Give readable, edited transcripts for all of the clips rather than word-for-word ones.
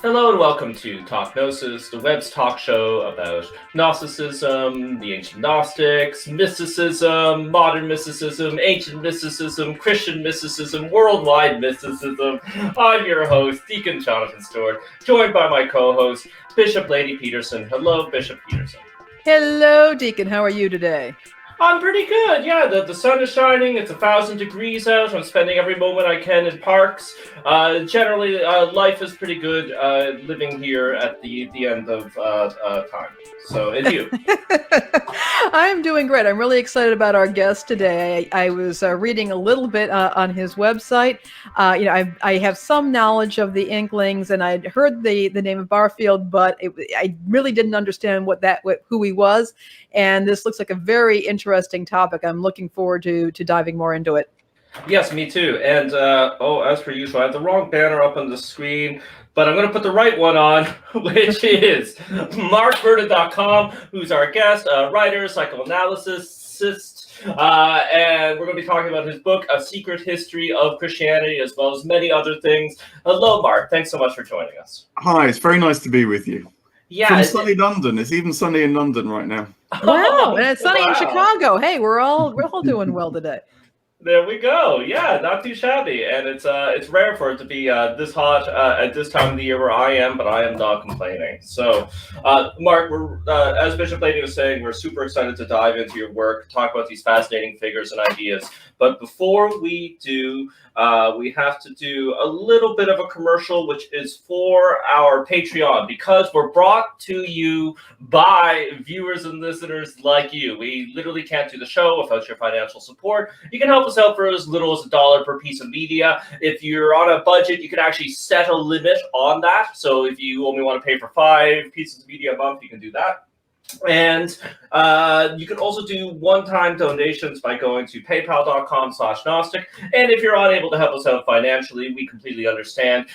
Hello and welcome to Talk Gnosis, the web's talk show about Gnosticism, the ancient Gnostics, mysticism, modern mysticism, ancient mysticism, Christian mysticism, worldwide mysticism. I'm your host, Deacon Jonathan Stewart, joined by my co-host, Bishop Lady Peterson. Hello, Bishop Peterson. Hello, Deacon. How are you today? I'm pretty good. Yeah, the sun is shining. It's 1,000 degrees out. I'm spending every moment I can in parks. Generally, life is pretty good living here at the end of time. So, and you? I'm doing great. I'm really excited about our guest today. I was reading a little bit on his website. I have some knowledge of the Inklings, and I'd heard the name of Barfield, but I really didn't understand who he was. And this looks like a very interesting topic. I'm looking forward to diving more into it. Yes, me too. And as per usual, I have the wrong banner up on the screen, but I'm going to put the right one on, which is markvernon.com, who's our guest, writer, psychoanalyst, and we're going to be talking about his book, A Secret History of Christianity, as well as many other things. Hello, Mark. Thanks so much for joining us. Hi, it's very nice to be with you. Yeah, from sunny London. It's even sunny in London right now. Wow, and it's sunny in Chicago. Hey, we're all doing well today. There we go. Yeah, not too shabby, and it's rare for it to be this hot at this time of the year where I am, but I am not complaining. So, Mark, we're as Bishop Lady was saying, we're super excited to dive into your work, talk about these fascinating figures and ideas. But before we do, we have to do a little bit of a commercial, which is for our Patreon, because we're brought to you by viewers and listeners like you. We literally can't do the show without your financial support. You can help us out for as little as $1 per piece of media. If you're on a budget, you can actually set a limit on that. So if you only want to pay for 5 pieces of media a month, you can do that. And you can also do one-time donations by going to paypal.com/Gnostic. And if you're unable to help us out financially, we completely understand.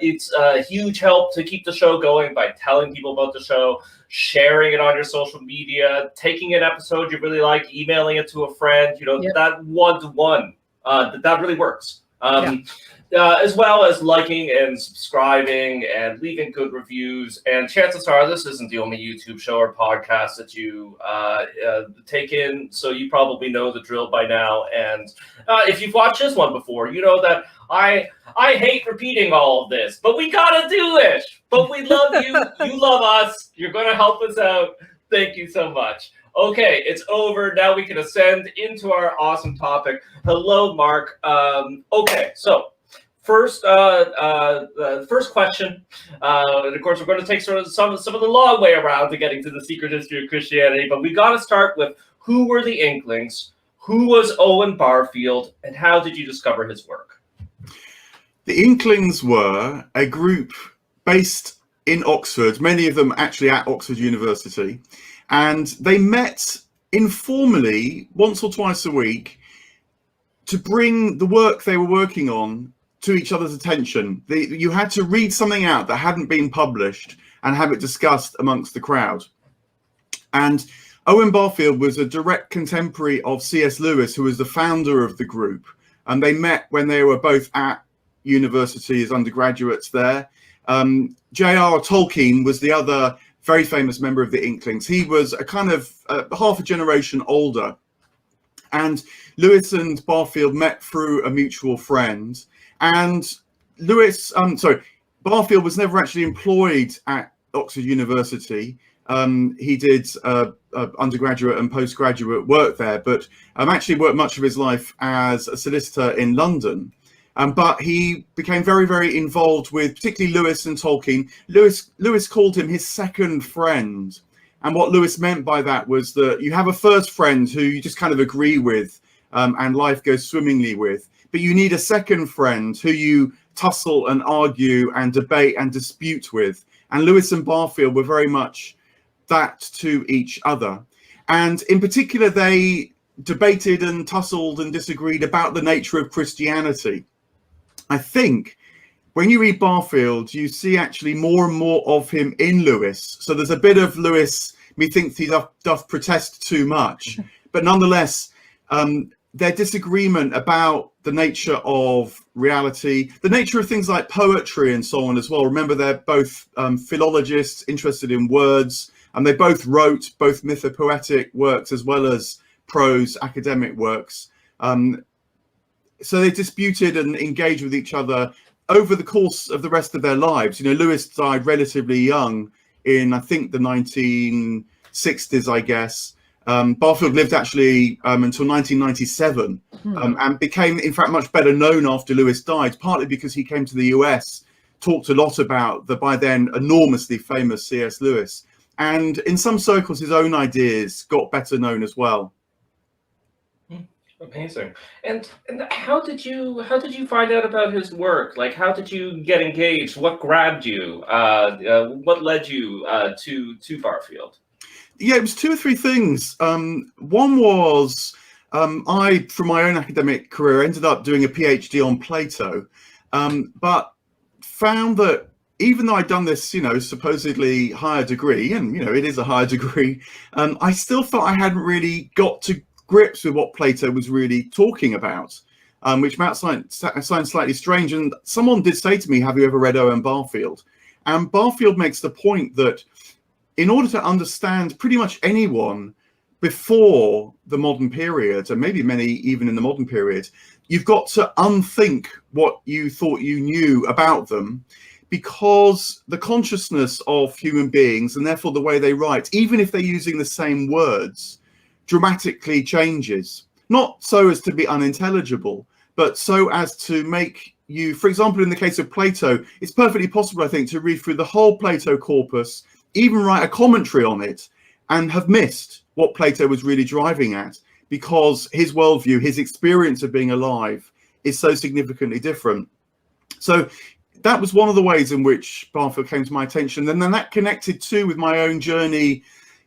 It's a huge help to keep the show going by telling people about the show, sharing it on your social media, taking an episode you really like, emailing it to a friend, that one-to-one, that really works. As well as liking and subscribing and leaving good reviews. And chances are this isn't the only YouTube show or podcast that you take in, so you probably know the drill by now. And if you've watched this one before, you know that I hate repeating all of this, but we gotta do it. But we love you. You love us. You're going to help us out. Thank you so much. Okay, it's over. Now we can ascend into our awesome topic. Hello, Mark. Okay, so first question, and of course we're going to take sort of some of the long way around to getting to the secret history of Christianity, but we got to start with who were the Inklings, who was Owen Barfield, and how did you discover his work? The Inklings were a group based in Oxford, many of them actually at Oxford University, and they met informally once or twice a week to bring the work they were working on to each other's attention. You had to read something out that hadn't been published and have it discussed amongst the crowd. And Owen Barfield was a direct contemporary of C.S. Lewis, who was the founder of the group. And they met when they were both at university as undergraduates there. J.R. Tolkien was the other very famous member of the Inklings. He was a kind of half a generation older. And Lewis and Barfield met through a mutual friend. And Barfield was never actually employed at Oxford University. He did undergraduate and postgraduate work there, but actually worked much of his life as a solicitor in London. But he became very, very involved with particularly Lewis and Tolkien. Lewis called him his second friend. And what Lewis meant by that was that you have a first friend who you just kind of agree with and life goes swimmingly with. But you need a second friend who you tussle and argue and debate and dispute with. And Lewis and Barfield were very much that to each other. And in particular, they debated and tussled and disagreed about the nature of Christianity. I think when you read Barfield, you see actually more and more of him in Lewis. So there's a bit of Lewis, methinks he doth protest too much. But nonetheless, their disagreement about the nature of reality, the nature of things like poetry and so on as well. Remember, they're both philologists interested in words, and they both wrote both mythopoetic works as well as prose academic works. So they disputed and engaged with each other over the course of the rest of their lives. Lewis died relatively young in, I think, the 1960s, I guess. Barfield lived actually until 1997 and became, in fact, much better known after Lewis died, partly because he came to the US, talked a lot about the by then enormously famous C.S. Lewis. And in some circles, his own ideas got better known as well. Amazing. And how did you find out about his work? Like, how did you get engaged? What grabbed you? What led you to Barfield? Yeah, it was two or three things. One was I, from my own academic career, ended up doing a PhD on Plato, but found that even though I'd done this, supposedly higher degree, and, it is a higher degree, I still felt I hadn't really got to grips with what Plato was really talking about, which might sound slightly strange. And someone did say to me, have you ever read Owen Barfield? And Barfield makes the point that in order to understand pretty much anyone before the modern period, and maybe many even in the modern period, you've got to unthink what you thought you knew about them, because the consciousness of human beings, and therefore the way they write, even if they're using the same words, dramatically changes. Not so as to be unintelligible, but so as to make you, for example, in the case of Plato, it's perfectly possible, I think, to read through the whole Plato corpus, even write a commentary on it, and have missed what Plato was really driving at, because his worldview, his experience of being alive, is so significantly different. So that was one of the ways in which Barfield came to my attention. And then that connected too with my own journey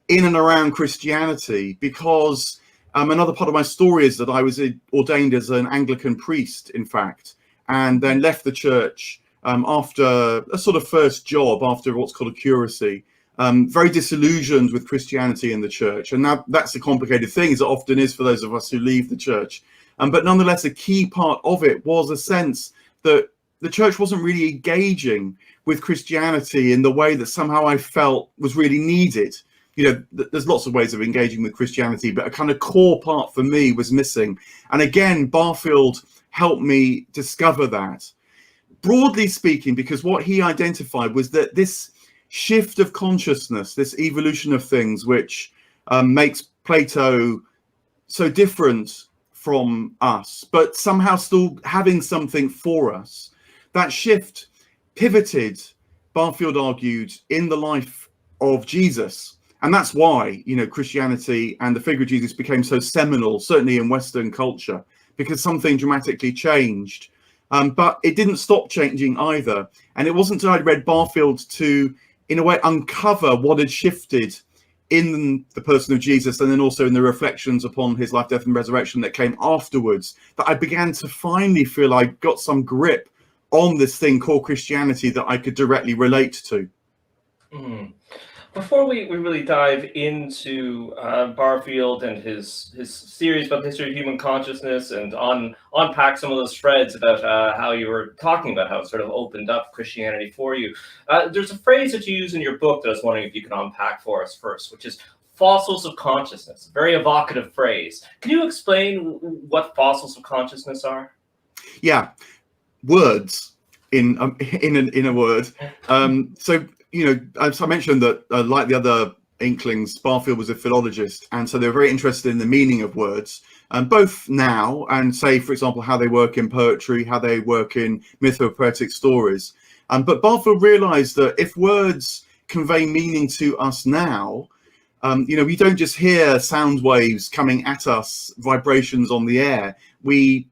in and around Christianity, because another part of my story is that I was ordained as an Anglican priest, in fact, and then left the church after a sort of first job, after what's called a curacy, very disillusioned with Christianity in the church. And now that's a complicated thing, as it often is for those of us who leave the church. But nonetheless, a key part of it was a sense that the church wasn't really engaging with Christianity in the way that somehow I felt was really needed. There's lots of ways of engaging with Christianity, but a kind of core part for me was missing. And again, Barfield helped me discover that. Broadly speaking, because what he identified was that this shift of consciousness, this evolution of things, which makes Plato so different from us, but somehow still having something for us, that shift pivoted, Barfield argued, in the life of Jesus. And that's why, Christianity and the figure of Jesus became so seminal, certainly in Western culture, because something dramatically changed. But it didn't stop changing either. And it wasn't until I'd read Barfield to, in a way, uncover what had shifted in the person of Jesus, and then also in the reflections upon his life, death, and resurrection that came afterwards, that I began to finally feel I got some grip on this thing called Christianity that I could directly relate to. Before we really dive into Barfield and his series about the history of human consciousness, and unpack some of those threads about how you were talking about how it sort of opened up Christianity for you, there's a phrase that you use in your book that I was wondering if you could unpack for us first, which is fossils of consciousness. A very evocative phrase. Can you explain what fossils of consciousness are? Yeah, words in a word. So, as I mentioned that, like the other Inklings, Barfield was a philologist, and so they were very interested in the meaning of words, both now and, say, for example, how they work in poetry, how they work in mythopoetic stories. But Barfield realized that if words convey meaning to us now, we don't just hear sound waves coming at us, vibrations on the air. We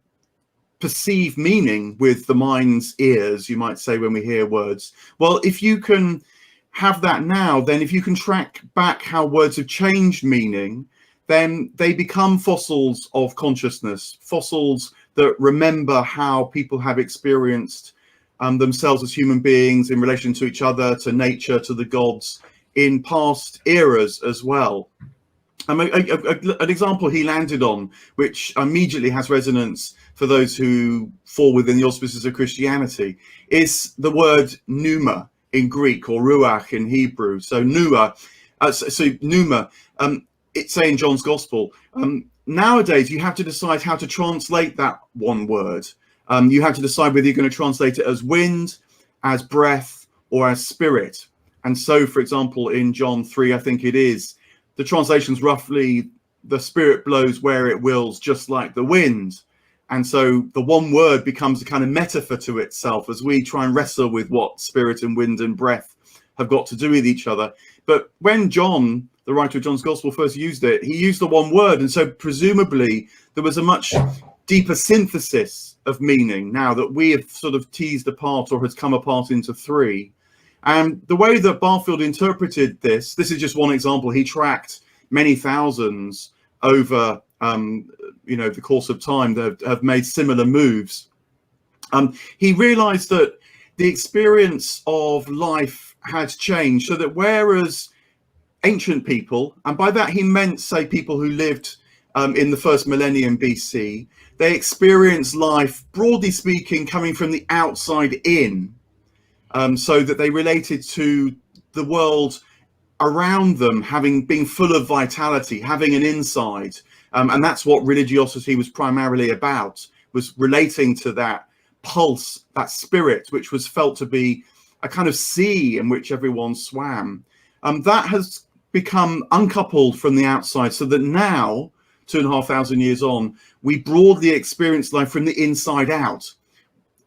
perceive meaning with the mind's ears, you might say, when we hear words. Well, if you can have that now, then if you can track back how words have changed meaning, then they become fossils of consciousness, fossils that remember how people have experienced themselves as human beings in relation to each other, to nature, to the gods, in past eras as well. An example he landed on, which immediately has resonance for those who fall within the auspices of Christianity, is the word pneuma in Greek, or ruach in Hebrew. So pneuma, it's saying John's Gospel. Nowadays, you have to decide how to translate that one word. You have to decide whether you're going to translate it as wind, as breath, or as spirit. And so, for example, in John 3, I think it is, the translation's roughly, the spirit blows where it wills, just like the wind. And so the one word becomes a kind of metaphor to itself as we try and wrestle with what spirit and wind and breath have got to do with each other. But when John, the writer of John's Gospel, first used it, he used the one word. And so presumably there was a much deeper synthesis of meaning now that we have sort of teased apart, or has come apart into three. And the way that Barfield interpreted this is just one example. He tracked many thousands over, the course of time that have made similar moves. He realized that the experience of life had changed, so that whereas ancient people, and by that he meant, say, people who lived in the first millennium BC, they experienced life, broadly speaking, coming from the outside in. So that they related to the world around them being full of vitality, having an inside. And that's what religiosity was primarily about, was relating to that pulse, that spirit, which was felt to be a kind of sea in which everyone swam. That has become uncoupled from the outside, so that now, 2,500 years on, we broadly experience life from the inside out.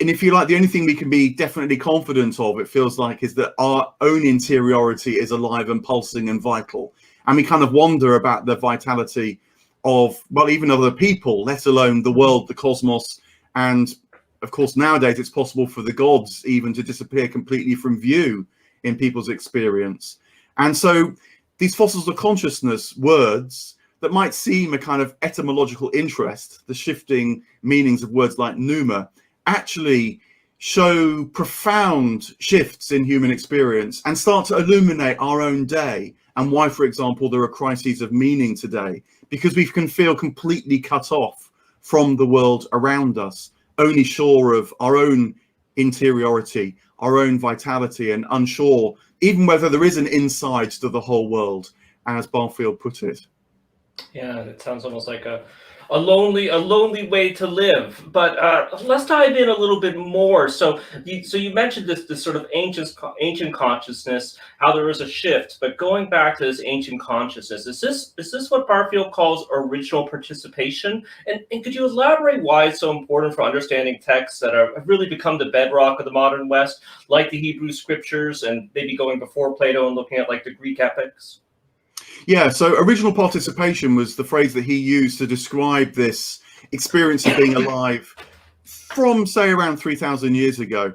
And if you like, the only thing we can be definitely confident of, it feels like, is that our own interiority is alive and pulsing and vital. And we kind of wonder about the vitality of, well, even other people, let alone the world, the cosmos. And of course, nowadays it's possible for the gods even to disappear completely from view in people's experience. And so these fossils of consciousness words that might seem a kind of etymological interest, the shifting meanings of words like pneuma, actually show profound shifts in human experience and start to illuminate our own day, and why, for example, there are crises of meaning today, because we can feel completely cut off from the world around us, only sure of our own interiority, our own vitality, and unsure even whether there is an inside to the whole world, as Barfield put it. Yeah, it sounds almost like a lonely way to live. But let's dive in a little bit more. So you mentioned this sort of ancient consciousness, how there is a shift. But going back to this ancient consciousness, is this what Barfield calls original participation? And could you elaborate why it's so important for understanding texts that have really become the bedrock of the modern West, like the Hebrew scriptures, and maybe going before Plato and looking at like the Greek epics? Yeah, so original participation was the phrase that he used to describe this experience of being alive from, say, around 3,000 years ago.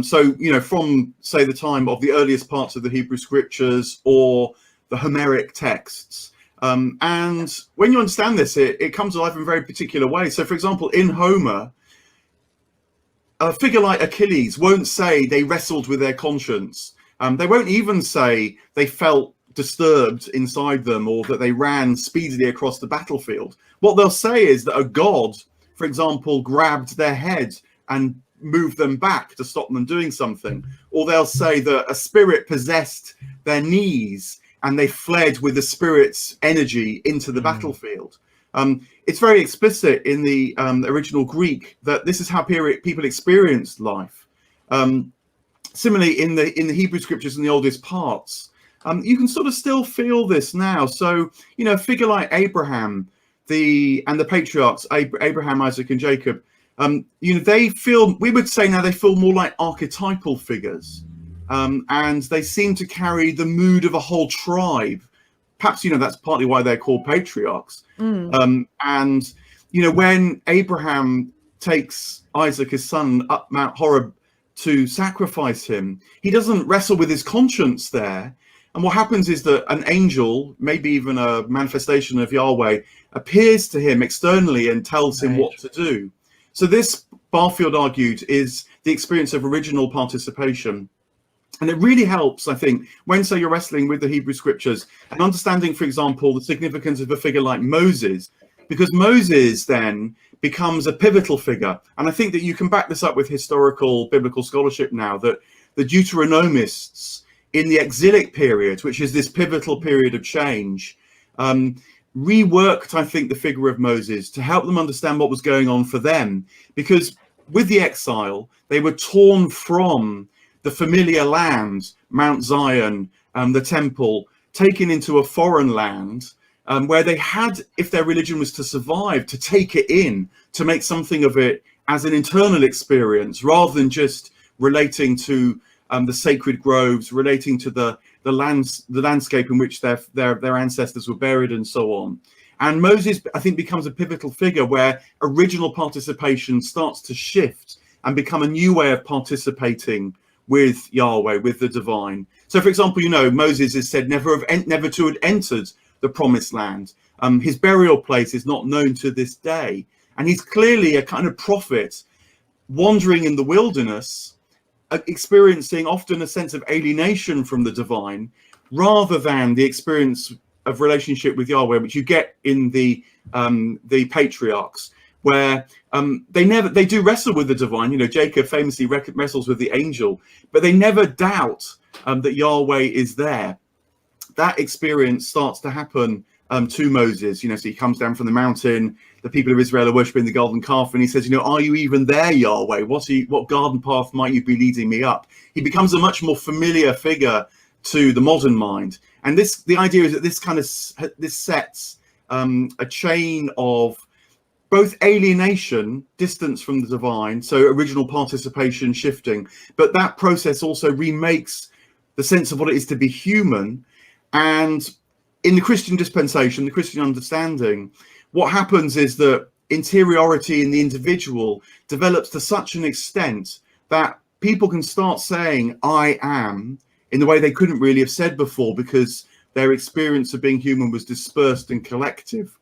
So, from, say, the time of the earliest parts of the Hebrew scriptures or the Homeric texts. And when you understand this, it comes alive in very particular ways. So, for example, in Homer, a figure like Achilles won't say they wrestled with their conscience. They won't even say they felt disturbed inside them, or that they ran speedily across the battlefield. What they'll say is that a god, for example, grabbed their head and moved them back to stop them doing something. Or they'll say that a spirit possessed their knees and they fled with the spirit's energy into the battlefield. It's very explicit in the original Greek that this is how people experienced life. Similarly, in the Hebrew scriptures in the oldest parts, you can sort of still feel this now. So, a figure like Abraham, and the patriarchs, Abraham, Isaac, and Jacob, they feel, we would say now, they feel more like archetypal figures. And they seem to carry the mood of a whole tribe. Perhaps, that's partly why they're called patriarchs. And, when Abraham takes Isaac, his son, up Mount Horeb to sacrifice him, he doesn't wrestle with his conscience there. And what happens is that an angel, maybe even a manifestation of Yahweh, appears to him externally and tells him what to do. So this, Barfield argued, is the experience of original participation. And it really helps, I think, when, say, you're wrestling with the Hebrew scriptures and understanding, for example, the significance of a figure like Moses, because Moses then becomes a pivotal figure. And I think that you can back this up with historical biblical scholarship now, that the Deuteronomists in the exilic period, which is this pivotal period of change, reworked, I think, the figure of Moses to help them understand what was going on for them. Because with the exile, they were torn from the familiar land, Mount Zion, the temple, taken into a foreign land, where they had, if their religion was to survive, to take it in, to make something of it as an internal experience, rather than just relating to the sacred groves, relating to the landscape in which their ancestors were buried, and so on. And Moses, I think, becomes a pivotal figure where original participation starts to shift and become a new way of participating with Yahweh, with the divine. So, for example, Moses is said never to have entered the promised land. His burial place is not known to this day. And he's clearly a kind of prophet wandering in the wilderness, experiencing often a sense of alienation from the divine, rather than the experience of relationship with Yahweh, which you get in the patriarchs, where they do wrestle with the divine. Jacob famously wrestles with the angel, but they never doubt that Yahweh is there. That experience starts to happen to Moses. So he comes down from the mountain. The people of Israel are worshiping the golden calf, and he says, are you even there, Yahweh? What garden path might you be leading me up? He becomes a much more familiar figure to the modern mind. And the idea is that this sets a chain of both alienation, distance from the divine, so original participation shifting, but that process also remakes the sense of what it is to be human. And in the Christian dispensation, the Christian understanding, what happens is that interiority in the individual develops to such an extent that people can start saying, I am, in the way they couldn't really have said before, because their experience of being human was dispersed and collective.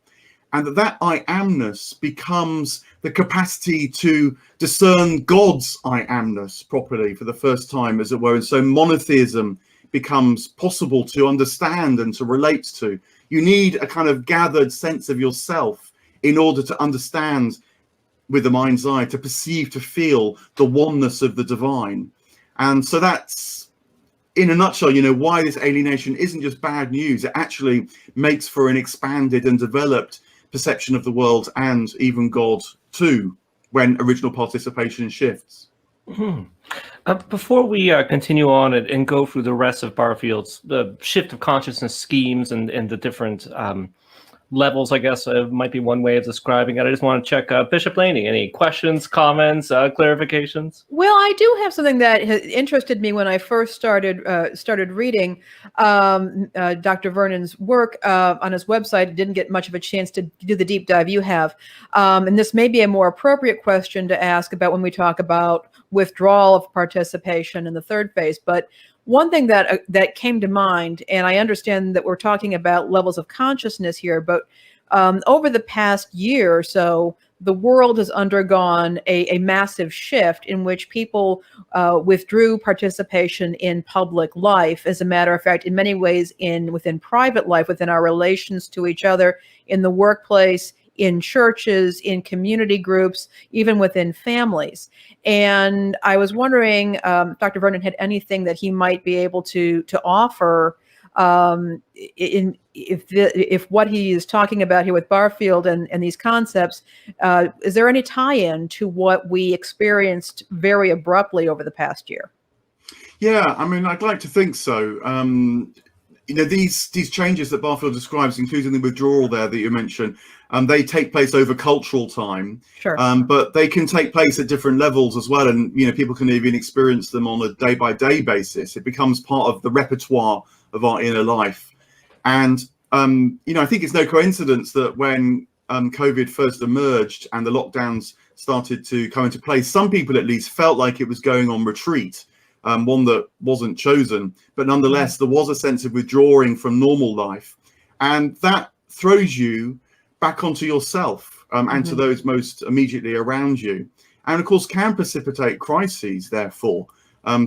And that I amness becomes the capacity to discern God's I amness properly for the first time, as it were. And so monotheism becomes possible to understand and to relate to. You need a kind of gathered sense of yourself in order to understand with the mind's eye, to perceive, to feel the oneness of the divine. And so that's, in a nutshell, why this alienation isn't just bad news. It actually makes for an expanded and developed perception of the world, and even God too, when original participation shifts. Mm-hmm. Before we continue on and go through the rest of Barfield's the shift of consciousness schemes and the different levels, I guess might be one way of describing it. I just want to check Bishop Laney. Any questions, comments, clarifications? Well, I do have something that has interested me when I first started reading Dr. Vernon's work on his website. I didn't get much of a chance to do the deep dive you have. And this may be a more appropriate question to ask about when we talk about withdrawal of participation in the third phase. But one thing that came to mind, and I understand that we're talking about levels of consciousness here, but over the past year or so, the world has undergone a massive shift in which people withdrew participation in public life. As a matter of fact, in many ways, within private life, within our relations to each other, in the workplace, in churches, in community groups, even within families. And I was wondering if Dr. Vernon had anything that he might be able to offer if what he is talking about here with Barfield and these concepts, is there any tie-in to what we experienced very abruptly over the past year? Yeah, I mean, I'd like to think so. These changes that Barfield describes, including the withdrawal there that you mentioned, they take place over cultural time. Sure. But they can take place at different levels as well, and people can even experience them on a day-by-day basis. It becomes part of the repertoire of our inner life. And I think it's no coincidence that when COVID first emerged and the lockdowns started to come into place, some people at least felt like it was going on retreat. One that wasn't chosen, but nonetheless, there was a sense of withdrawing from normal life. And that throws you back onto yourself and to those most immediately around you. And of course, can precipitate crises, therefore.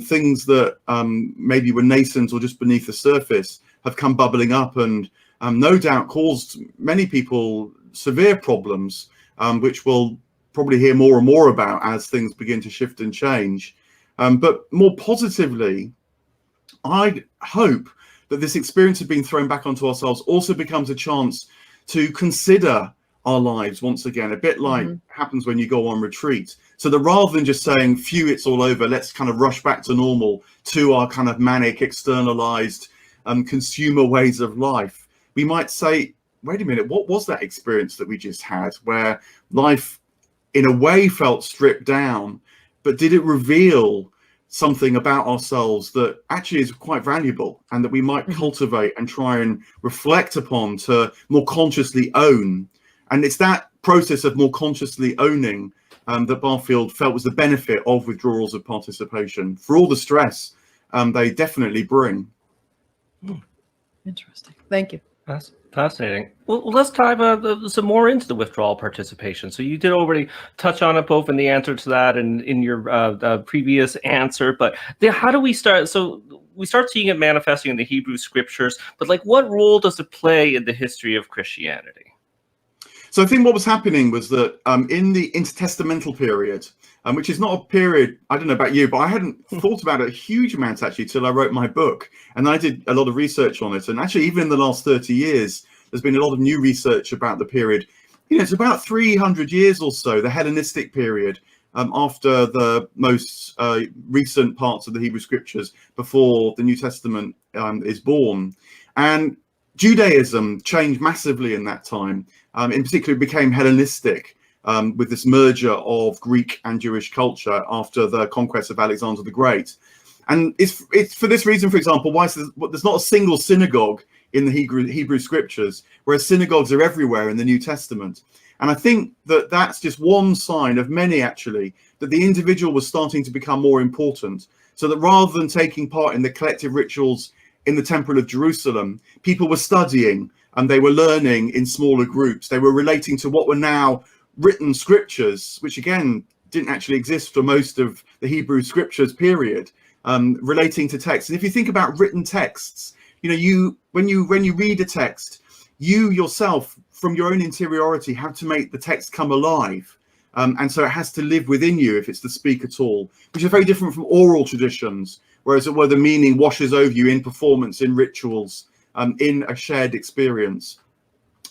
things that maybe were nascent or just beneath the surface have come bubbling up and no doubt caused many people severe problems, which we'll probably hear more and more about as things begin to shift and change. But more positively, I hope that this experience of being thrown back onto ourselves also becomes a chance to consider our lives once again, a bit like happens when you go on retreat. So that rather than just saying, phew, it's all over, let's kind of rush back to normal, to our kind of manic, externalized consumer ways of life, we might say, wait a minute, what was that experience that we just had where life in a way felt stripped down, but did it reveal something about ourselves that actually is quite valuable and that we might cultivate and try and reflect upon to more consciously own? And it's that process of more consciously owning that Barfield felt was the benefit of withdrawals of participation, for all the stress they definitely bring. Interesting. Thank you. That's fascinating. Well, let's dive some more into the withdrawal participation. So you did already touch on it both in the answer to that and in your previous answer, but how do we start? So we start seeing it manifesting in the Hebrew scriptures, but like what role does it play in the history of Christianity? So I think what was happening was that in the intertestamental period, which is not a period, I don't know about you, but I hadn't thought about it a huge amount actually till I wrote my book. And I did a lot of research on it. And actually, even in the last 30 years, there's been a lot of new research about the period. You know, it's about 300 years or so, the Hellenistic period, after the most recent parts of the Hebrew scriptures before the New Testament is born. And Judaism changed massively in that time. In particular, it became Hellenistic with this merger of Greek and Jewish culture after the conquest of Alexander the Great. And it's for this reason, for example, why there's not a single synagogue in the Hebrew scriptures, whereas synagogues are everywhere in the New Testament. And I think that that's just one sign of many, actually, that the individual was starting to become more important. So that rather than taking part in the collective rituals in the Temple of Jerusalem, people were studying and they were learning in smaller groups. They were relating to what were now written scriptures, which again didn't actually exist for most of the Hebrew scriptures period, relating to text. And if you think about written texts, you know, when you read a text, you yourself, from your own interiority, have to make the text come alive. And so it has to live within you if it's to speak at all, which is very different from oral traditions, whereas where the meaning washes over you in performance, in rituals, in a shared experience.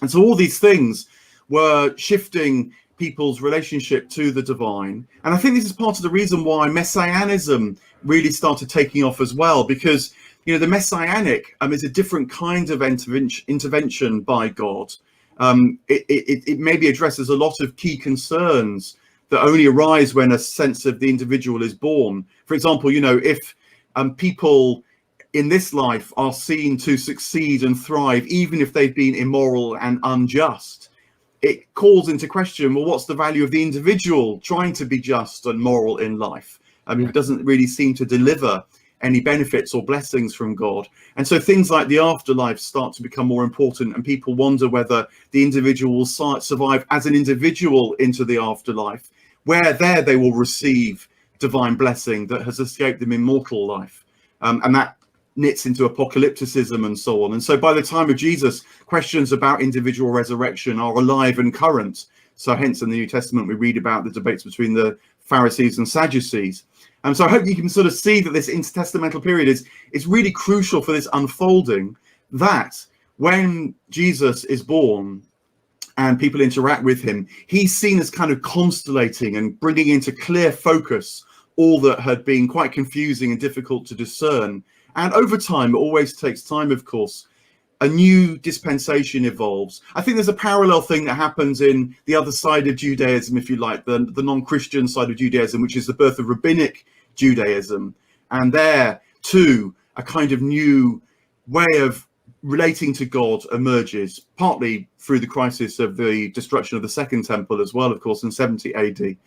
And so all these things were shifting people's relationship to the divine. And I think this is part of the reason why Messianism really started taking off as well, because, you know, the Messianic is a different kind of intervention by God. It maybe addresses a lot of key concerns that only arise when a sense of the individual is born. For example, you know, if people in this life are seen to succeed and thrive, even if they've been immoral and unjust, it calls into question, well, what's the value of the individual trying to be just and moral in life? I mean, it doesn't really seem to deliver any benefits or blessings from God. And so things like the afterlife start to become more important, and people wonder whether the individual will survive as an individual into the afterlife, where there they will receive divine blessing that has escaped them in mortal life. And that knits into apocalypticism and so on. And so by the time of Jesus, questions about individual resurrection are alive and current. So hence in the New Testament, we read about the debates between the Pharisees and Sadducees. And so I hope you can sort of see that this intertestamental period is really crucial for this unfolding, that when Jesus is born and people interact with him, he's seen as kind of constellating and bringing into clear focus all that had been quite confusing and difficult to discern. And over time, it always takes time, of course, a new dispensation evolves. I think there's a parallel thing that happens in the other side of Judaism, if you like, the non-Christian side of Judaism, which is the birth of rabbinic Judaism. And there, too, a kind of new way of relating to God emerges, partly through the crisis of the destruction of the Second Temple as well, of course, in 70 AD.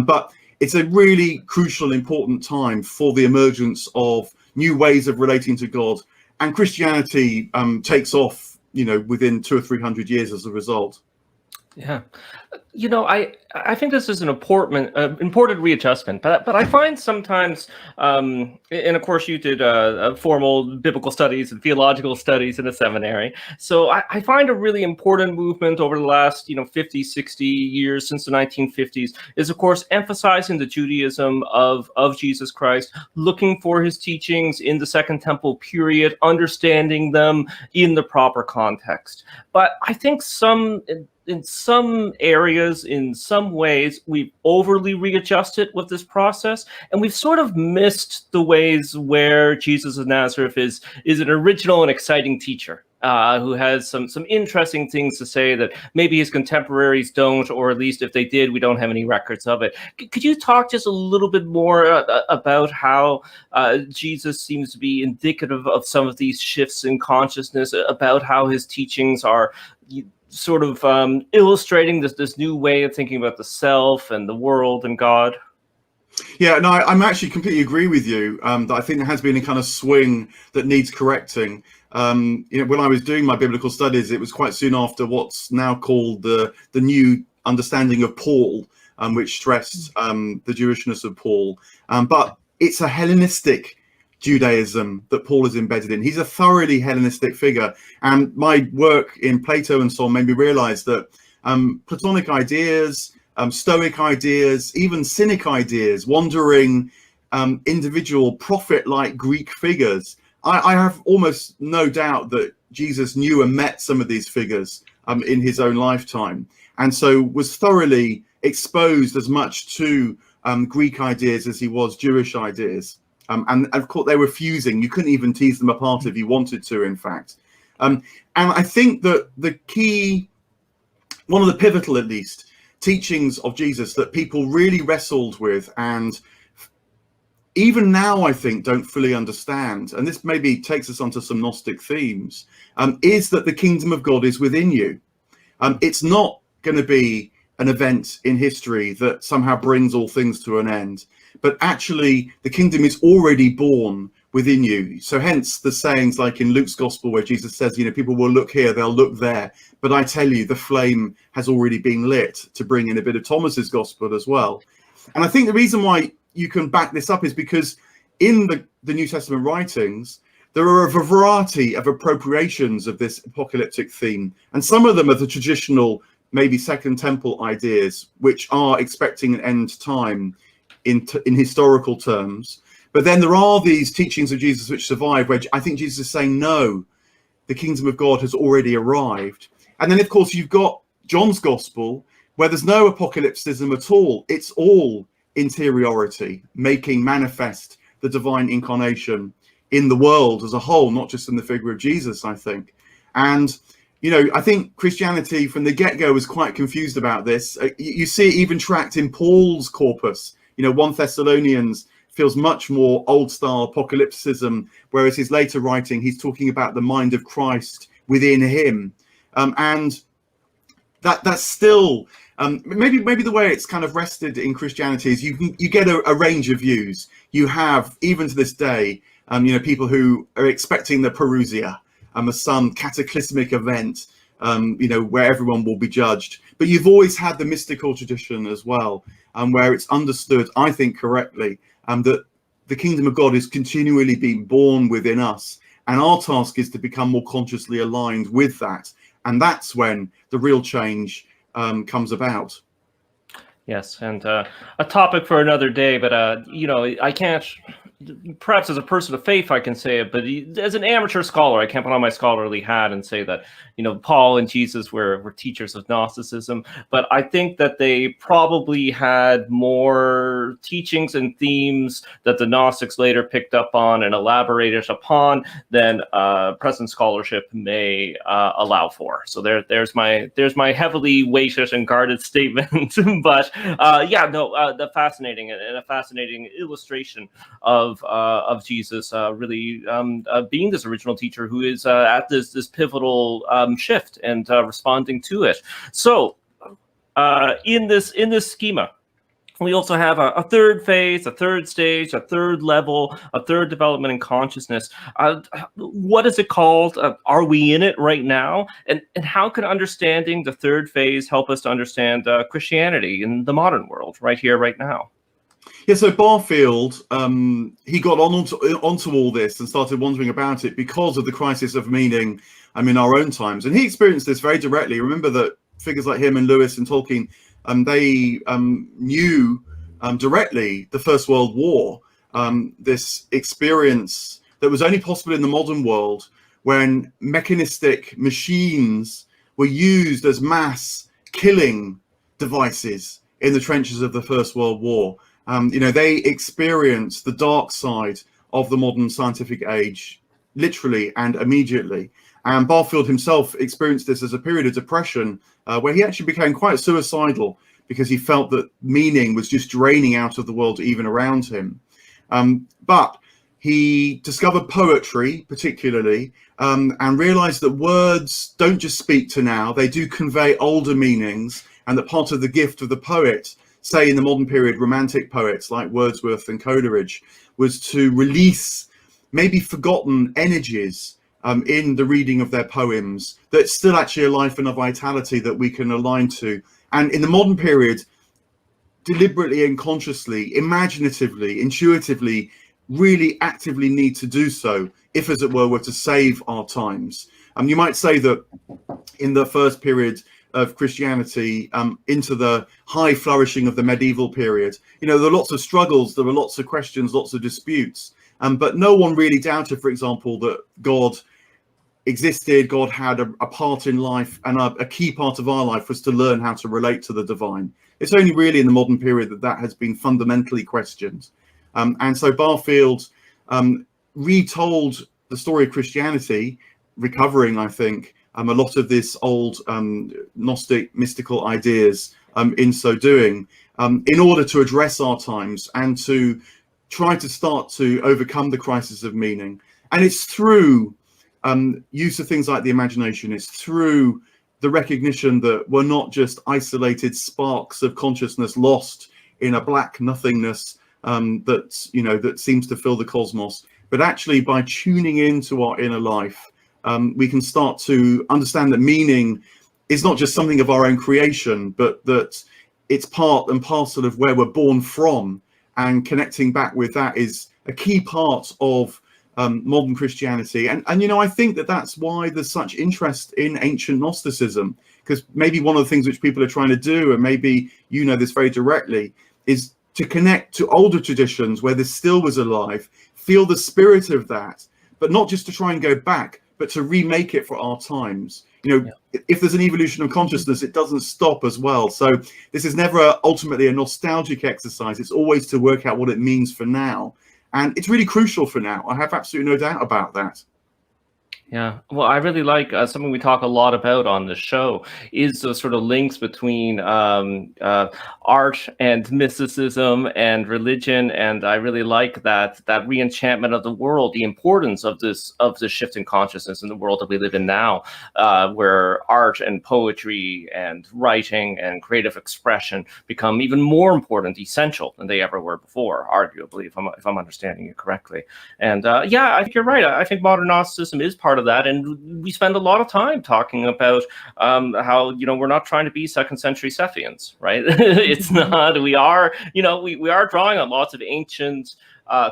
But it's a really crucial, important time for the emergence of new ways of relating to God, and Christianity takes off, you know, within 200 or 300 years as a result. Yeah. I think this is an important readjustment, but I find sometimes, and of course you did formal biblical studies and theological studies in a seminary, so I find a really important movement over the last 50, 60 years since the 1950s is of course emphasizing the Judaism of Jesus Christ, looking for his teachings in the Second Temple period, understanding them in the proper context. But I think in some areas, in some ways, we've overly readjusted with this process, and we've sort of missed the ways where Jesus of Nazareth is an original and exciting teacher. Who has some interesting things to say that maybe his contemporaries don't, or at least if they did, we don't have any records of it. Could you talk just a little bit more about how Jesus seems to be indicative of some of these shifts in consciousness, about how his teachings are sort of illustrating this new way of thinking about the self and the world and God? Yeah, no, I'm actually completely agree with you that I think there has been a kind of swing that needs correcting. When I was doing my biblical studies, it was quite soon after what's now called the new understanding of Paul, which stressed the Jewishness of Paul. But it's a Hellenistic Judaism that Paul is embedded in. He's a thoroughly Hellenistic figure. And my work in Plato and so on made me realize that Platonic ideas, Stoic ideas, even Cynic ideas, wandering individual prophet-like Greek figures. I have almost no doubt that Jesus knew and met some of these figures in his own lifetime, and so was thoroughly exposed as much to Greek ideas as he was Jewish ideas. And of course, they were fusing. You couldn't even tease them apart if you wanted to, in fact. And I think that the key, one of the pivotal, at least, teachings of Jesus that people really wrestled with and even now I think don't fully understand, and this maybe takes us onto some Gnostic themes, is that the kingdom of God is within you. It's not going to be an event in history that somehow brings all things to an end, but actually the kingdom is already born within you. So hence the sayings like in Luke's gospel where Jesus says, people will look here, they'll look there, but I tell you the flame has already been lit, to bring in a bit of Thomas's gospel as well. And I think the reason why you can back this up is because in the New Testament writings there are a variety of appropriations of this apocalyptic theme, and some of them are the traditional maybe Second Temple ideas, which are expecting an end time in historical terms. But then there are these teachings of Jesus which survive, where I think Jesus is saying, no, the kingdom of God has already arrived. And then, of course, you've got John's gospel, where there's no apocalypticism at all. It's all interiority, making manifest the divine incarnation in the world as a whole, not just in the figure of Jesus, I think. And, I think Christianity from the get-go was quite confused about this. You see it even tracked in Paul's corpus. 1 Thessalonians feels much more old-style apocalypticism, whereas his later writing, he's talking about the mind of Christ within him. And that's still maybe the way it's kind of rested in Christianity is you get a range of views. You have, even to this day, people who are expecting the parousia, as some cataclysmic event, where everyone will be judged. But you've always had the mystical tradition as well, where it's understood, I think correctly, that the kingdom of God is continually being born within us, and our task is to become more consciously aligned with that. And that's when the real change comes about. Yes, and a topic for another day, but I can't, perhaps as a person of faith I can say it, but as an amateur scholar I can't put on my scholarly hat and say that Paul and Jesus were teachers of Gnosticism, but I think that they probably had more teachings and themes that the Gnostics later picked up on and elaborated upon than present scholarship may allow for. So there's my heavily weighted and guarded statement. But the fascinating and a fascinating illustration of Jesus really being this original teacher who is at this pivotal shift and responding to it. So in this schema, we also have a third phase, a third stage, a third level, a third development in consciousness. What is it called? Are we in it right now? And how can understanding the third phase help us to understand Christianity in the modern world, right here, right now? Yeah, so Barfield, he got onto all this and started wondering about it because of the crisis of meaning in our own times. And he experienced this very directly. Remember that figures like him and Lewis and Tolkien, they knew directly the First World War, this experience that was only possible in the modern world when mechanistic machines were used as mass killing devices in the trenches of the First World War. They experienced the dark side of the modern scientific age, literally and immediately. And Barfield himself experienced this as a period of depression where he actually became quite suicidal because he felt that meaning was just draining out of the world even around him. But he discovered poetry particularly and realized that words don't just speak to now, they do convey older meanings, and that part of the gift of the poet, say in the modern period, romantic poets like Wordsworth and Coleridge, was to release maybe forgotten energies in the reading of their poems that's still actually a life and a vitality that we can align to. And in the modern period, deliberately and consciously, imaginatively, intuitively, really actively need to do so if, as it were to save our times. You might say that in the first period of Christianity into the high flourishing of the medieval period, there were lots of struggles, there were lots of questions, lots of disputes, but no one really doubted, for example, that God existed, God had a part in life, and a key part of our life was to learn how to relate to the divine. It's only really in the modern period that has been fundamentally questioned. And so Barfield retold the story of Christianity, recovering, I think, a lot of this old Gnostic mystical ideas in so doing, in order to address our times and to try to start to overcome the crisis of meaning. And it's through use of things like the imagination, it's through the recognition that we're not just isolated sparks of consciousness lost in a black nothingness that seems to fill the cosmos, but actually by tuning into our inner life, we can start to understand that meaning is not just something of our own creation, but that it's part and parcel of where we're born from, and connecting back with that is a key part of modern Christianity. And I think that that's why there's such interest in ancient Gnosticism, because maybe one of the things which people are trying to do, and maybe this very directly, is to connect to older traditions where this still was alive, feel the spirit of that, but not just to try and go back, but to remake it for our times. If there's an evolution of consciousness, it doesn't stop as well. So this is never ultimately a nostalgic exercise. It's always to work out what it means for now. And it's really crucial for now. I have absolutely no doubt about that. Yeah, well, I really like something we talk a lot about on the show is the sort of links between art and mysticism and religion, and I really like that re-enchantment of the world, the importance of this shift in consciousness in the world that we live in now, where art and poetry and writing and creative expression become even more important, essential than they ever were before, arguably, if I'm understanding you correctly. And yeah, I think you're right. I think modern Gnosticism is part of that, and we spend a lot of time talking about how we're not trying to be second century Sethians, right? It's not. We are we are drawing on lots of ancient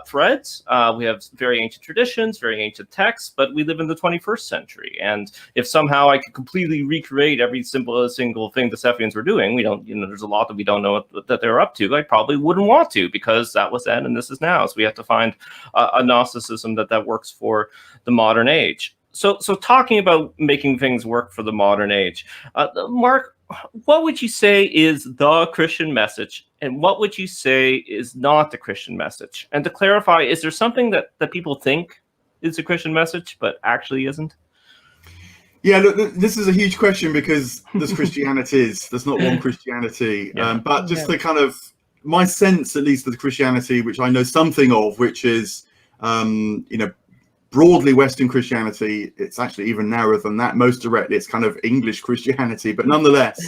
threads. We have very ancient traditions, very ancient texts, but we live in the 21st century, and if somehow I could completely recreate every single thing the Sethians were doing, we don't. There's a lot that we don't know that they're up to. I probably wouldn't want to, because that was then and this is now. So we have to find a Gnosticism that works for the modern age. So talking about making things work for the modern age, Mark, what would you say is the Christian message, and what would you say is not the Christian message? And to clarify, is there something that people think is a Christian message but actually isn't? Yeah, look, this is a huge question, because there's Christianities. There's not one Christianity. Yeah. But just the kind of my sense, at least, of the Christianity, which I know something of, which is, broadly Western Christianity. It's actually even narrower than that. Most directly, it's kind of English Christianity. But nonetheless,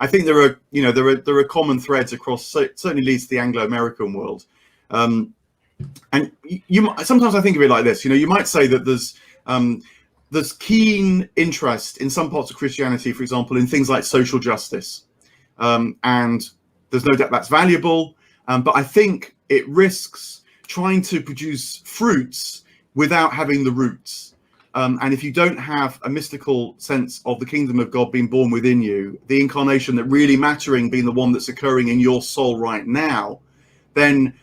I think there are common threads across certainly at least the Anglo-American world. And sometimes I think of it like this. You might say that there's keen interest in some parts of Christianity, for example, in things like social justice, and there's no doubt that's valuable. But I think it risks trying to produce fruits without having the roots. And if you don't have a mystical sense of the kingdom of God being born within you, the incarnation that really mattering being the one that's occurring in your soul right now, then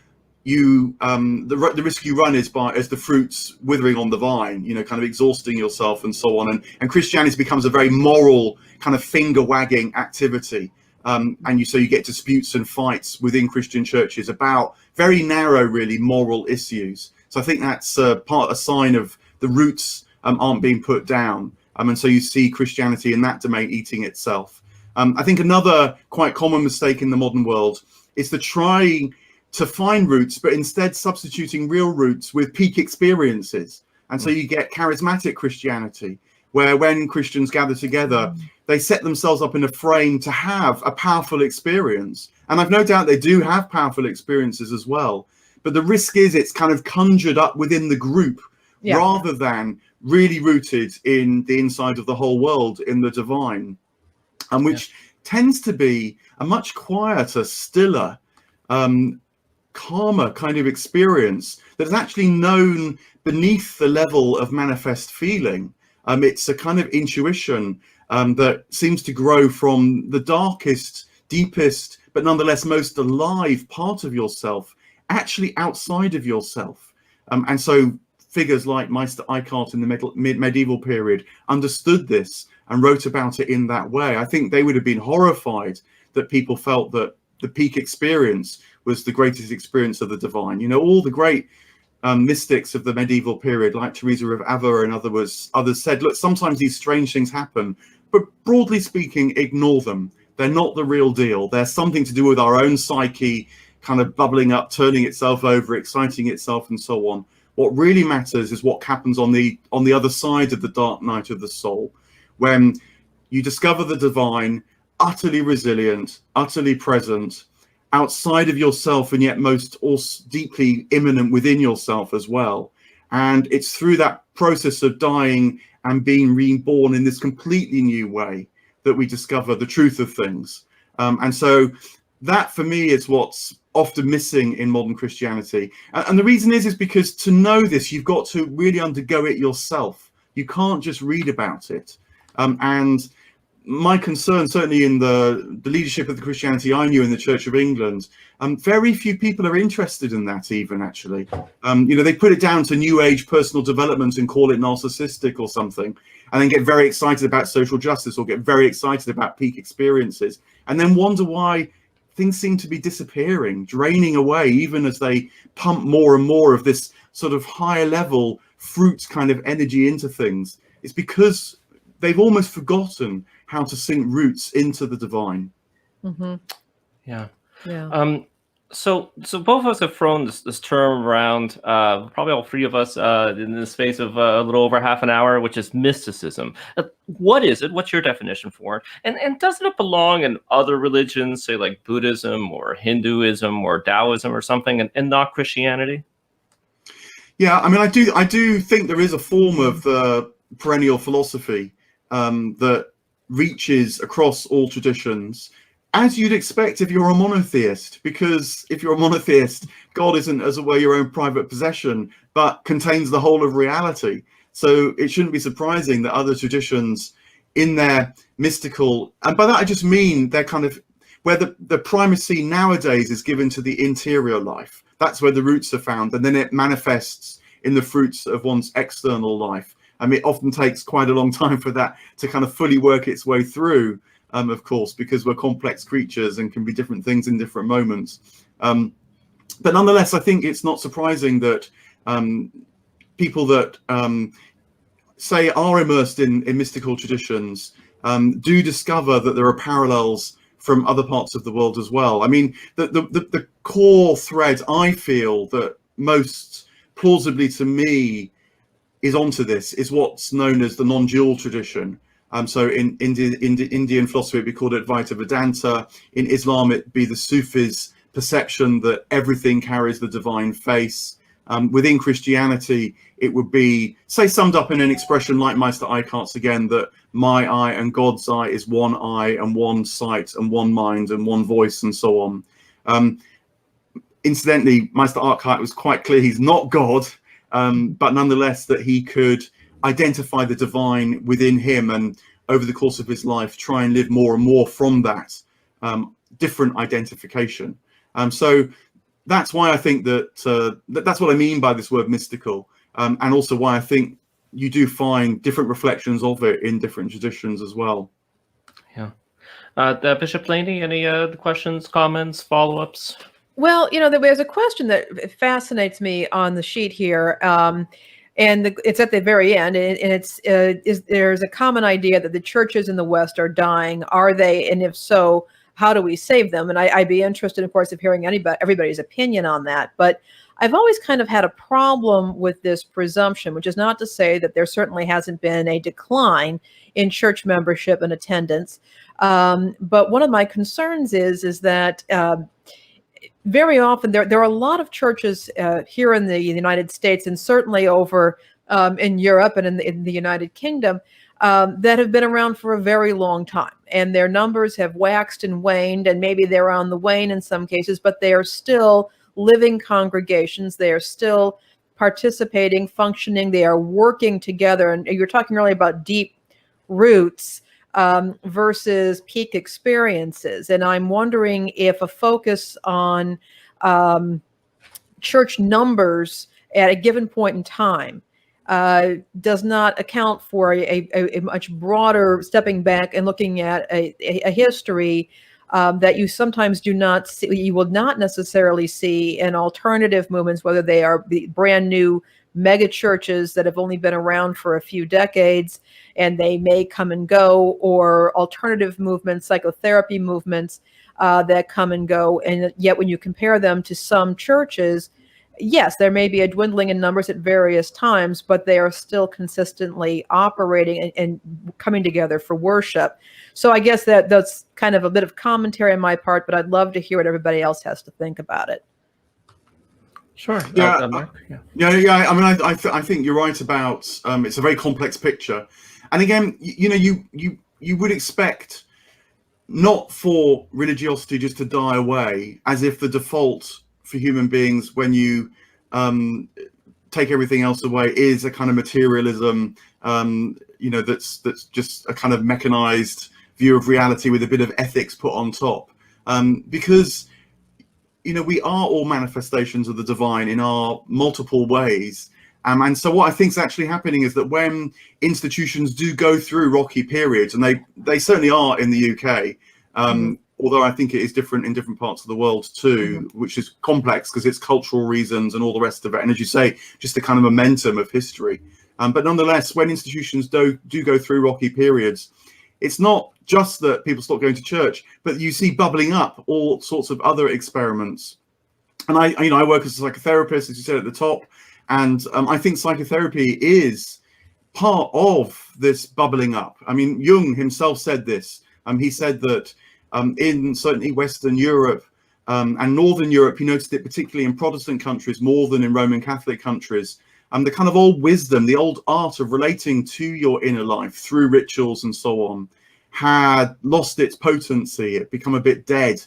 you the risk you run is as the fruits withering on the vine, kind of exhausting yourself and so on. And Christianity becomes a very moral kind of finger wagging activity. So you get disputes and fights within Christian churches about very narrow, really moral issues. So I think that's a sign of the roots aren't being put down. And so you see Christianity in that domain eating itself. I think another quite common mistake in the modern world is to try to find roots, but instead substituting real roots with peak experiences. And so you get charismatic Christianity, where when Christians gather together, they set themselves up in a frame to have a powerful experience. And I've no doubt they do have powerful experiences as well. But the risk is it's kind of conjured up within the group rather than really rooted in the inside of the whole world, in the divine, and which tends to be a much quieter, stiller, calmer kind of experience that is actually known beneath the level of manifest feeling. It's a kind of intuition that seems to grow from the darkest, deepest, but nonetheless most alive part of yourself, actually outside of yourself. And so figures like Meister Eckhart in the medieval period understood this and wrote about it in that way. I think they would have been horrified that people felt that the peak experience was the greatest experience of the divine. All the great mystics of the medieval period, like Teresa of Avila and others said, look, sometimes these strange things happen, but broadly speaking, ignore them. They're not the real deal. They're something to do with our own psyche, kind of bubbling up, turning itself over, exciting itself, and so on. What really matters is what happens on the other side of the dark night of the soul, when you discover the divine, utterly resilient, utterly present, outside of yourself, and yet most also deeply immanent within yourself as well. And it's through that process of dying and being reborn in this completely new way that we discover the truth of things. And so that, for me, is what's often missing in modern Christianity. And the reason is because to know this, you've got to really undergo it yourself. You can't just read about it. And my concern, certainly in the leadership of the Christianity I knew in the Church of England, very few people are interested in that even, actually. They put it down to New Age personal development and call it narcissistic or something, and then get very excited about social justice or get very excited about peak experiences, and then wonder why things seem to be disappearing, draining away, even as they pump more and more of this sort of higher level fruit kind of energy into things. It's because they've almost forgotten how to sink roots into the divine. Mm-hmm. Yeah. So both of us have thrown this term around, probably all three of us, in the space of a little over half an hour, which is mysticism. What is it? What's your definition for it? And doesn't it belong in other religions, say like Buddhism or Hinduism or Taoism or something, and not Christianity? Yeah, I mean, I do think there is a form of the perennial philosophy that reaches across all traditions, as you'd expect if you're a monotheist, because if you're a monotheist, God isn't, as it were, your own private possession, but contains the whole of reality. So it shouldn't be surprising that other traditions in their mystical, and by that I just mean they're kind of where the primacy nowadays is given to the interior life. That's where the roots are found, and then it manifests in the fruits of one's external life. I mean, it often takes quite a long time for that to kind of fully work its way through, of course, because we're complex creatures and can be different things in different moments. But nonetheless, I think it's not surprising that people that say are immersed in mystical traditions do discover that there are parallels from other parts of the world as well. I mean, the core thread I feel that most plausibly to me is onto this is what's known as the non-dual tradition, So in Indian philosophy, it'd be called Advaita Vedanta. In Islam, it'd be the Sufis' perception that everything carries the divine face. Within Christianity, it would be, say, summed up in an expression like Meister Eckhart's again, that my eye and God's eye is one eye and one sight and one mind and one voice and so on. Incidentally, Meister Eckhart was quite clear he's not God, but nonetheless that he could identify the divine within him, and over the course of his life try and live more and more from that different identification. So that's why I think that that's what I mean by this word mystical, and also why I think you do find different reflections of it in different traditions as well. Yeah. Bishop Laney, any questions, comments, follow-ups? Well, there's a question that fascinates me on the sheet here, and it's at the very end, and it's there's a common idea that the churches in the West are dying. Are they? And if so, how do we save them? And I'd be interested, of course, of hearing everybody's opinion on that. But I've always kind of had a problem with this presumption, which is not to say that there certainly hasn't been a decline in church membership and attendance. But one of my concerns is that very often there are a lot of churches here in the United States, and certainly over in Europe and in the United Kingdom, that have been around for a very long time, and their numbers have waxed and waned, and maybe they're on the wane in some cases, but they are still living congregations. They are still participating, functioning. They are working together. And you're talking really about deep roots versus peak experiences. And I'm wondering if a focus on church numbers at a given point in time does not account for a much broader stepping back and looking at a history that you sometimes do not see, you will not necessarily see in alternative movements, whether they are the brand new mega churches that have only been around for a few decades and they may come and go, or alternative movements, psychotherapy movements that come and go. And yet when you compare them to some churches, yes, there may be a dwindling in numbers at various times, but they are still consistently operating and coming together for worship. So I guess that's kind of a bit of commentary on my part, but I'd love to hear what everybody else has to think about it. Sure. Yeah, Mark? yeah. I mean, I think you're right about it's a very complex picture, and again, you would expect not for religiosity just to die away, as if the default for human beings when you take everything else away is a kind of materialism, that's just a kind of mechanized view of reality with a bit of ethics put on top, because we are all manifestations of the divine in our multiple ways. And so what I think is actually happening is that when institutions do go through rocky periods, and they certainly are in the UK, although I think it is different in different parts of the world too, which is complex because it's cultural reasons and all the rest of it. And as you say, just the kind of momentum of history. But nonetheless, when institutions do go through rocky periods, it's not just that people stop going to church, but you see bubbling up all sorts of other experiments. And I work as a psychotherapist, as you said at the top, and I think psychotherapy is part of this bubbling up. I mean, Jung himself said this. He said that in certainly Western Europe and Northern Europe, he noticed it particularly in Protestant countries more than in Roman Catholic countries, the kind of old wisdom, the old art of relating to your inner life through rituals and so on, had lost its potency. It become a bit dead.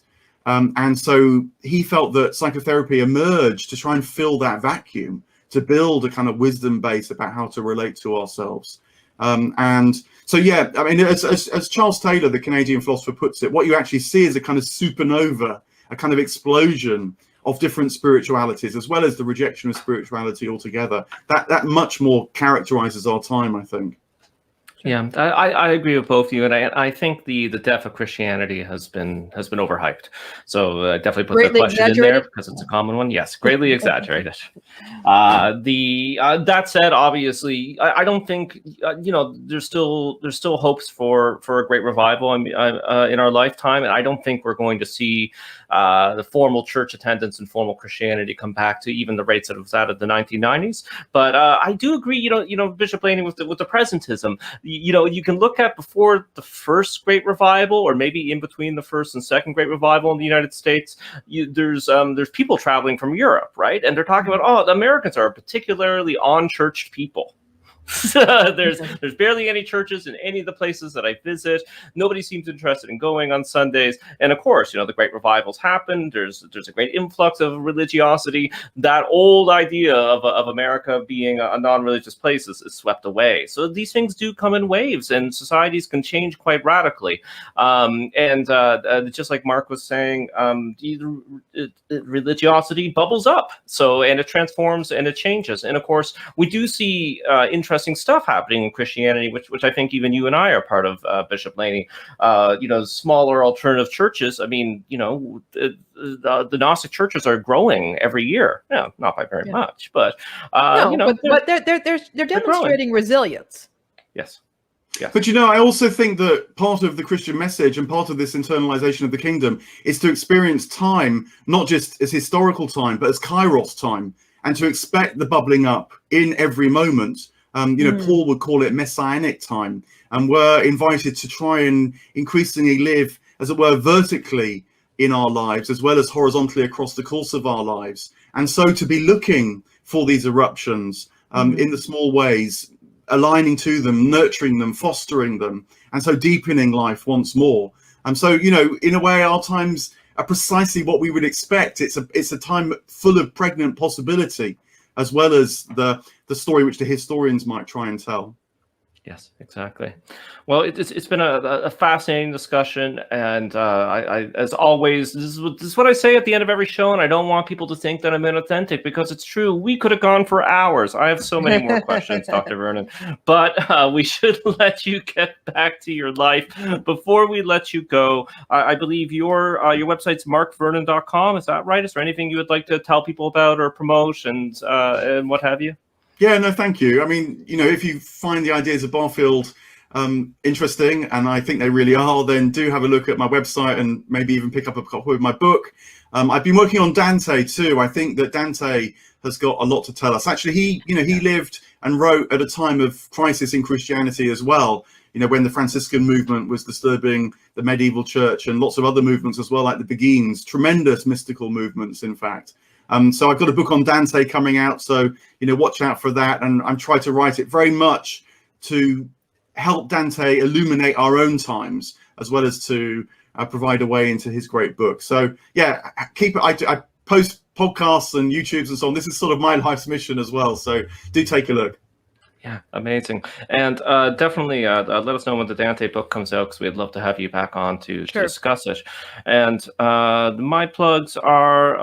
And so he felt that psychotherapy emerged to try and fill that vacuum, to build a kind of wisdom base about how to relate to ourselves. And so, yeah, I mean, as Charles Taylor, the Canadian philosopher, puts it, what you actually see is a kind of supernova, a kind of explosion of different spiritualities, as well as the rejection of spirituality altogether. That much more characterizes our time, I think. Yeah, I agree with both of you, and I think the death of Christianity has been overhyped. So definitely put Greatly the question in there exaggerated? because it's a common one. Yes, greatly exaggerated. That said, obviously, I don't think there's still hopes for a great revival in our lifetime, and I don't think we're going to see the formal church attendance and formal Christianity come back to even the rates that it was at in the 1990s. But I do agree, Bishop Laney, with the presentism. you can look at before the first Great Revival, or maybe in between the first and second Great Revival in the United States. There's people traveling from Europe, right? And they're talking about, the Americans are particularly on-church people. There's barely any churches in any of the places that I visit. Nobody seems interested in going on Sundays. And of course, the great revivals happen. There's a great influx of religiosity. That old idea of America being a non-religious place is swept away. So these things do come in waves, and societies can change quite radically. And just like Mark was saying, religiosity bubbles up. And it transforms and it changes. And of course, we do see interesting stuff happening in Christianity, which I think even you and I are part of, Bishop Laney. Smaller alternative churches. I mean, the Gnostic churches are growing every year. Yeah, not by very much, but but they're demonstrating resilience. Yes. Yeah. But I also think that part of the Christian message and part of this internalization of the kingdom is to experience time, not just as historical time, but as kairos time, and to expect the bubbling up in every moment. Paul would call it messianic time, and we're invited to try and increasingly live, as it were, vertically in our lives, as well as horizontally across the course of our lives. And so to be looking for these eruptions in the small ways, aligning to them, nurturing them, fostering them, and so deepening life once more. And so, in a way, our times are precisely what we would expect. It's a time full of pregnant possibility, as well as the story which the historians might try and tell. Yes, exactly. Well, it's been a fascinating discussion, and I as always, this is what I say at the end of every show, and I don't want people to think that I'm inauthentic, because it's true. We could have gone for hours. I have so many more questions, Dr. Vernon, but we should let you get back to your life. Before we let you go, I believe your website's markvernon.com. Is that right? Is there anything you would like to tell people about or promote and what have you? Yeah, no, thank you. I mean, if you find the ideas of Barfield interesting, and I think they really are, then do have a look at my website and maybe even pick up a copy of my book. I've been working on Dante too. I think that Dante has got a lot to tell us. Actually, he lived and wrote at a time of crisis in Christianity as well. When the Franciscan movement was disturbing the medieval church, and lots of other movements as well, like the Beguines, tremendous mystical movements, in fact. So I've got a book on Dante coming out, so watch out for that. And I'm trying to write it very much to help Dante illuminate our own times, as well as to provide a way into his great book. So yeah, keep it. I post podcasts and YouTubes and so on. This is sort of my life's mission as well. So do take a look. Yeah, amazing. And definitely let us know when the Dante book comes out, because we'd love to have you back on to discuss it. And my plugs are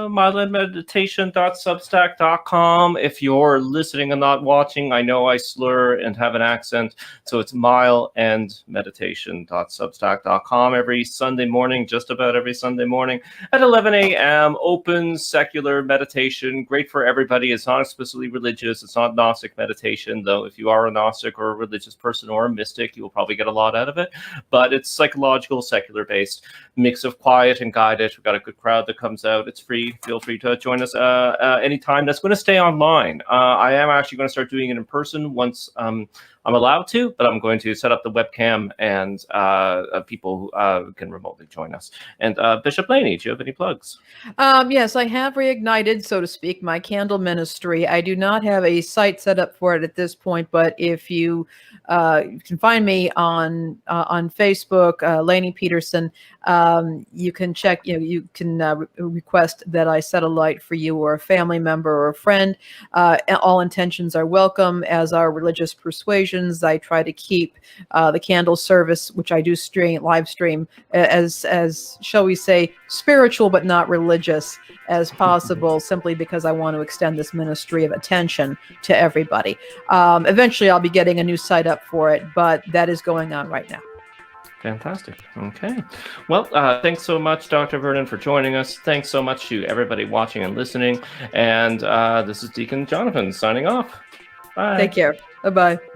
mileandmeditation.substack.com. If you're listening and not watching, I know I slur and have an accent, so it's mileandmeditation.substack.com. Every Sunday morning, just about every Sunday morning at 11 a.m. Open secular meditation, great for everybody. It's not explicitly religious. It's not Gnostic meditation, though if you are a Gnostic or a religious person or a mystic, you will probably get a lot out of it. But it's psychological, secular based, mix of quiet and guided. We've got a good crowd that comes out. It's free. Feel free to join us anytime. That's going to stay online. I am actually going to start doing it in person once I'm allowed to, but I'm going to set up the webcam, and people can remotely join us. And Bishop Laney, do you have any plugs? Yes, I have reignited, so to speak, my candle ministry. I do not have a site set up for it at this point, but if you can find me on Facebook, Laney Peterson, you can check. You can request that I set a light for you or a family member or a friend. All intentions are welcome, as are religious persuasions. I try to keep the candle service, which I do live stream, as shall we say, spiritual but not religious as possible, simply because I want to extend this ministry of attention to everybody. Eventually, I'll be getting a new site up for it, but that is going on right now. Fantastic. Okay. Well, thanks so much, Dr. Vernon, for joining us. Thanks so much to everybody watching and listening. And this is Deacon Jonathan signing off. Bye. Take care. Bye-bye.